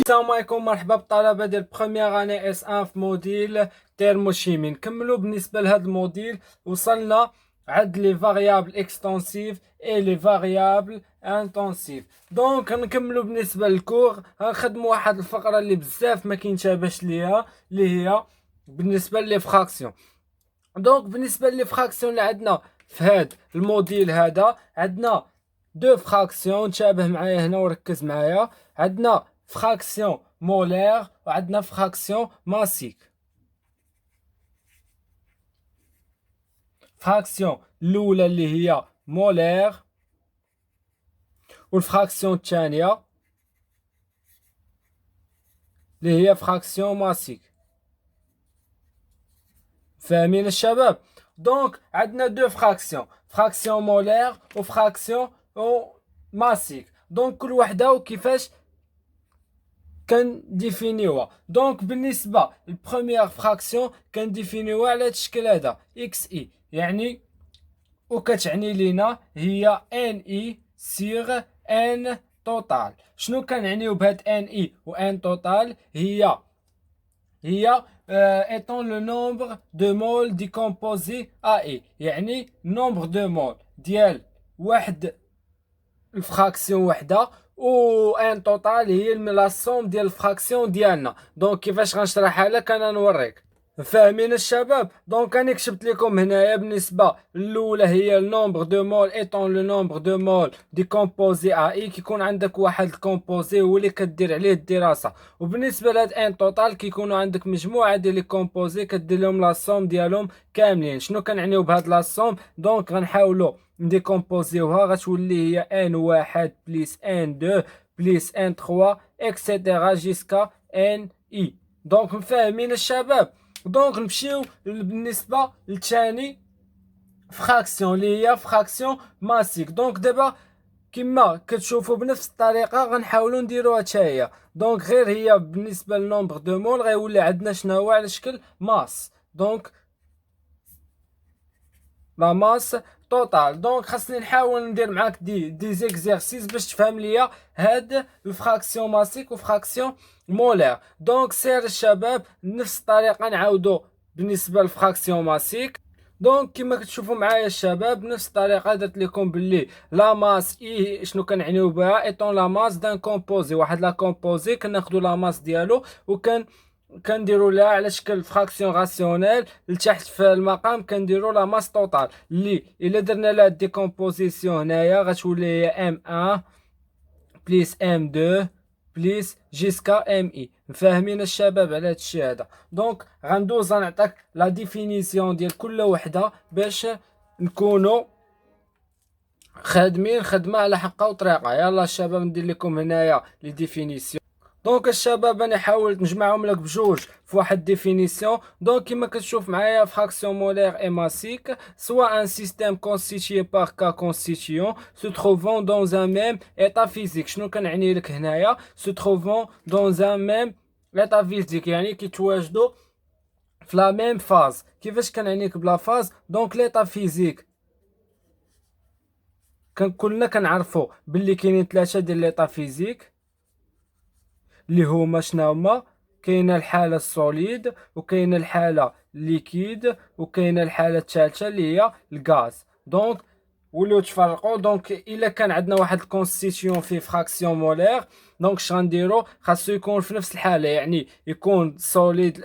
السلام عليكم، مرحبا بالطلبه ديال بروميير اني اس 1 في موديل تيرموشيمي. نكملوا بالنسبه لهذا الموديل. وصلنا عند لي فاريابل اكستنسيف اي لي فاريابل انتنسيف. دونك غنكملوا بالنسبه للكور. غنخدموا واحد الفقره اللي بزاف ما كينتبهش ليها، اللي هي بالنسبه لي فراكسيون. دونك بالنسبه لي فراكسيون اللي عندنا في هذا الموديل هذا، عندنا دو فراكسيون. تشابه معايا هنا وركز معايا. عندنا فراكسيون مولير وعندنا فراكسيون ماسيك. فراكسيون الاولى اللي هي مولير، والفراكسيون الثانيه اللي هي فراكسيون ماسيك. فاهمين الشباب؟ دونك عندنا دو فراكسيون، فراكسيون مولير وفراكسيون ماسيك. دونك كل وحده وكيفاش كنديفينيوها. دونك بالنسبه للبروميير فراكسيون كنديفينيوها على هذا الشكل هذا اكس اي، يعني وكتعني لينا هي ان اي سيغ ان توتال. شنو كنعنيو بهاد ان اي و ان توتال؟ هي étant le nombre de moles décomposés à E، يعني nombre de moles ديال واحد الفراكسيون وحده، و ان توتال هي لا سوم ديال الفراكسيون ديالنا. دونك كيفاش غنشرحها لك انا نوريك. فاهمين الشباب؟ دونك انا كتبت لكم هنايا بالنسبه الاولى هي النومبر دو مول ايطون لو نومبر دو مول دي كومبوزي ا اي. كيكون عندك واحد الكومبوزي هو اللي كدير عليه الدراسه. وبالنسبه لهاد ان توتال كيكونوا عندك مجموعه ديال لي كومبوزي كدير لهم لا سوم ديالهم كاملين. شنو كنعنيو بهاد لا سوم؟ دونك غنحاولوا نديكومبوزيوها، غتولي هي ان واحد بليس ان دو بليس ان 3 اكسيتيرا جيسكا ان اي. دونك مفاهمين الشباب؟ دونك نمشيو بالنسبه للثاني فراكسيون اللي هي فراكسيون ماسيك. دونك دابا كما كتشوفوا بنفس الطريقه غنحاولوا نديروها حتى هي. دونك غير هي بالنسبه للنومبر دو مول غيولي عندنا شنو هو على شكل ماس. دونك لا ماس توتال. دونك خاصني نحاول ندير معاك دي زيكزيرسيس باش تفهم ليا هاد الفراكسيون ماسيك وفراكسيون مولير. دونك سير الشباب نفس الطريقه نعاودو بالنسبه للفراكسيون ماسيك. دونك كما كتشوفوا معايا الشباب نفس الطريقه درت لكم باللي لا ماس اي شنو كنعنيو بها؟ ايطون لا ماس دان كومبوزي، واحد لا كومبوزي كناخذوا لا ماس ديالو كنديروا لها على شكل فراكسيون راسيونيل. لتحت في المقام كنديروا لا ماس توتال اللي الا درنا لها ديكومبوزيسيون هنايا غتولي هي ام 1 بليس ام 2 بليس جيسكا ام اي. فاهمين الشباب على هادشي هذا؟ دونك غندوز نعطيك لا ديفينيسيون ديال كل وحده باش نكونوا خادمين خدمه على حقها وطريقه. يلا الشباب ندير لكم هنايا لي ديفينيسيون. دونك الشباب انا حاولت نجمعهم لك بجوج في واحد ديفينيسيون. دونك كما كتشوف معايا فراكسيون مولير اي ماسيك سوا ان سيستيم كونستيتيي بار كا كونستيتيون سو تروفون دون ان ميم ايتا فيزيك. شنو كنعني لك هنايا؟ سو تروفون دون ان ميم ايتا فيزيك، يعني كيتواجدوا في لا ميم فاز. كيفاش كنعنيك بلا فاز؟ دونك ليطا فيزيك كلنا كنعرفوا باللي كاينين ثلاثه ديال ليطا فيزيك اللي هما شنو هما؟ كاينه الحاله السوليد وكاينه الحاله ليكيد وكاينه الحاله الثالثه اللي هي الغاز. دونك وليو تفرقوا. دونك الا كان عندنا واحد الكونستيتيون في فراكسيون مولير، دونك اش غنديرو؟ خاصو يكون في نفس الحاله، يعني يكون سوليد.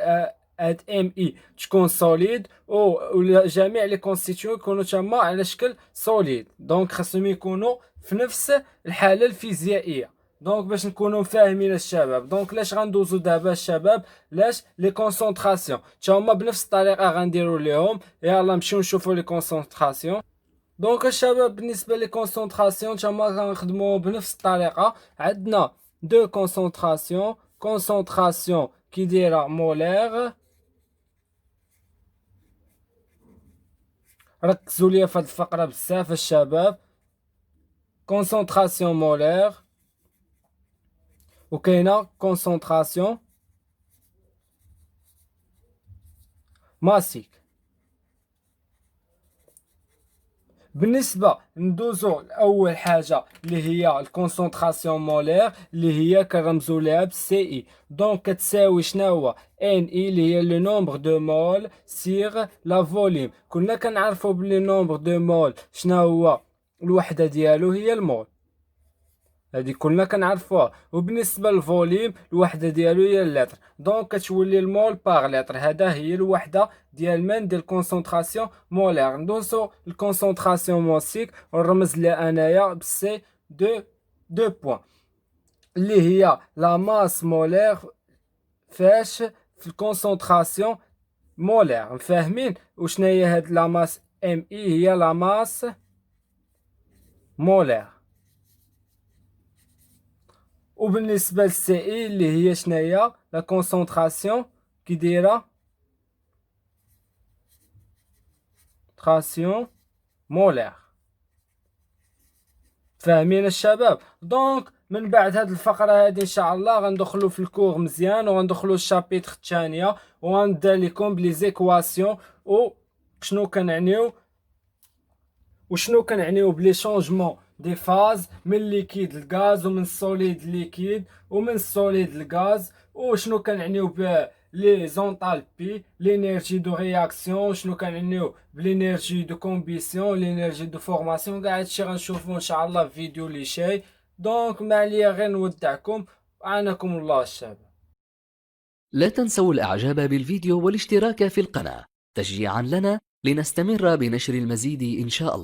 هاد ام اي تكون سوليد و جميع لي كونستيتيون يكونوا تما على شكل سوليد. دونك خاصهم يكونوا في نفس الحاله الفيزيائيه. دونك باش نكونوا فاهمين الشباب. دونك لاش غندوزو دابا الشباب؟ لاش لي كونسونطراسيون تا هما بنفس الطريقه غنديروا ليهم. يلا نمشيو نشوفوا لي كونسونطراسيون. دونك الشباب بالنسبه لي كونسونطراسيون تا هما غنخدموا بنفس الطريقه. عندنا دو كونسونطراسيون، كونسونطراسيون كي دايره مولير. ركزوا ليا في هاد الفقره بزاف الشباب. كونسونطراسيون مولير وكاينه كونسونطراسيون ماسيك. بالنسبة ندوزو لأول حاجة اللي هي الكونسنتراسيون مولير اللي هي كنرمزو لها بالسي اي. دونك كتساوي شناهو ان اي اللي هي لو نومبر دو مول سيغ لا فوليوم. كنا كنعرفو بلي نومبر دو مول شناهو الوحدة ديالو هي المول، هادي كلنا كنعرفوها. وبالنسبه للفوليوم الوحده ديالو هي اللتر، دونك كتولي المول باغ لتر. هذا هي الوحده ديال من ديال الكونسنتراسيون مولير. ندوزو الكونسنتراسيون موسيك ونرمز لها انايا بالسي دو بوين اللي هي لا ماس مولير فاش في الكونسنتراسيون مولير. فاهمين وشنا هي هاد لا ماس؟ ام اي هي لا ماس مولير. وبالنسبه للسي اي اللي هي شناهي لا كونسنتراسيون كي دايره تراسيون مولير. فاهمين الشباب؟ دونك من بعد هاد الفقره هادي ان شاء الله غندخلو في الكور مزيان، وغندخلو الشابيتر الثانيه وغنبدا لكم بلي زيكواسيون وشنو كنعنيو بلي شونجمون دي فاز من ليكيد للغاز ومن السوليد ليكيد ومن السوليد للغاز، وشنو كنعنيو ب لي زونتالبي لينيرجي دو رياكسيون، شنو كنعنيو بلينيرجي دو كومبيسيون لينيرجي دو فورماسيون. كاع هادشي غنشوفو ان شاء الله في فيديو لي شاي. دونك ما عليا غير نودعكم، عانكم الله الشباب. لا تنسوا الإعجاب بالفيديو والاشتراك في القناة تشجيعا لنا لنستمر بنشر المزيد إن شاء الله.